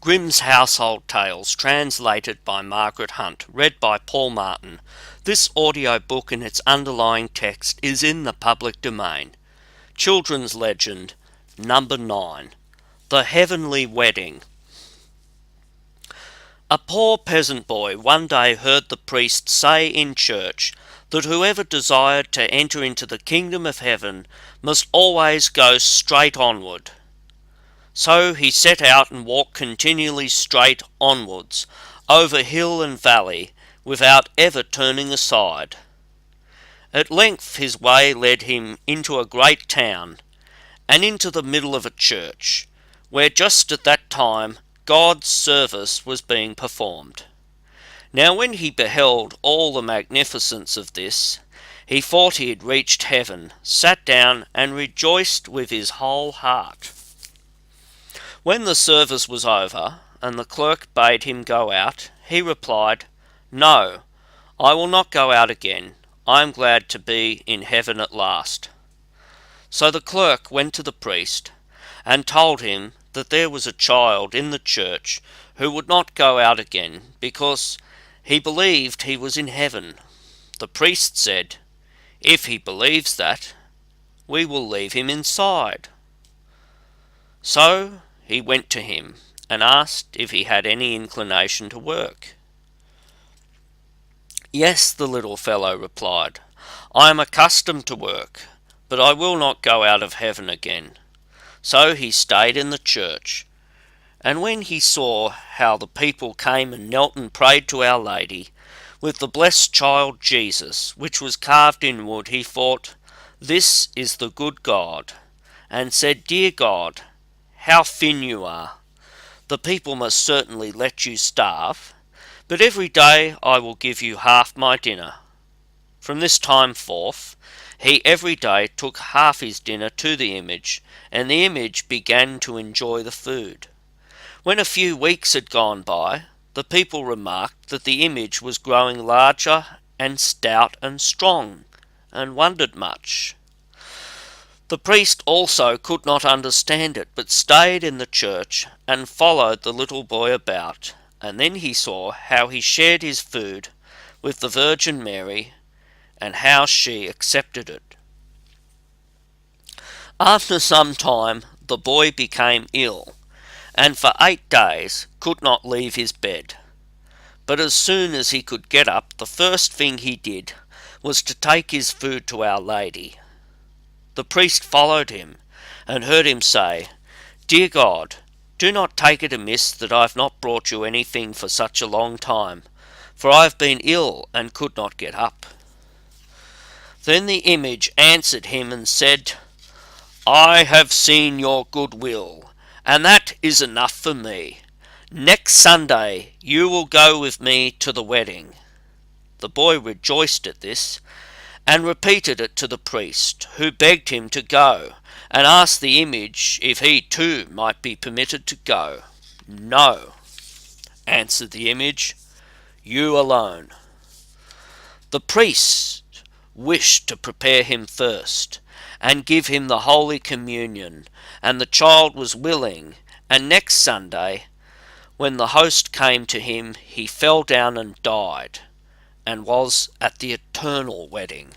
Grimm's Household Tales, translated by Margaret Hunt, read by Paul Martin. This audiobook and its underlying text is in the public domain. Children's Legend, number 9. The Heavenly Wedding. A poor peasant boy one day heard the priest say in church that whoever desired to enter into the kingdom of heaven must always go straight onward. So he set out and walked continually straight onwards, over hill and valley, without ever turning aside. At length his way led him into a great town, and into the middle of a church, where just at that time God's service was being performed. Now when he beheld all the magnificence of this, he thought he had reached heaven, sat down, and rejoiced with his whole heart. When the service was over, and the clerk bade him go out, he replied, "No, I will not go out again. I am glad to be in heaven at last." So the clerk went to the priest, and told him that there was a child in the church who would not go out again, because he believed he was in heaven. The priest said, "If he believes that, we will leave him inside." So he went to him and asked if he had any inclination to work. "Yes," the little fellow replied, "I am accustomed to work, but I will not go out of heaven again." So he stayed in the church, and when he saw how the people came and knelt and prayed to Our Lady, with the blessed child Jesus, which was carved in wood, he thought, "This is the good God," and said, "Dear God, how thin you are. The people must certainly let you starve, but every day I will give you half my dinner." From this time forth, he every day took half his dinner to the image, and the image began to enjoy the food. When a few weeks had gone by, the people remarked that the image was growing larger and stout and strong, and wondered much. The priest also could not understand it, but stayed in the church and followed the little boy about, and then he saw how he shared his food with the Virgin Mary, and how she accepted it. After some time the boy became ill, and for 8 days could not leave his bed. But as soon as he could get up, the first thing he did was to take his food to Our Lady. The priest followed him, and heard him say, "Dear God, do not take it amiss that I have not brought you anything for such a long time, for I have been ill and could not get up." Then the image answered him and said, "I have seen your goodwill, and that is enough for me. Next Sunday you will go with me to the wedding." The boy rejoiced at this, and repeated it to the priest, who begged him to go, and asked the image if he too might be permitted to go. "No," answered the image, "you alone." The priest wished to prepare him first, and give him the Holy Communion, and the child was willing, and next Sunday, when the host came to him, he fell down and died, and was at the eternal wedding.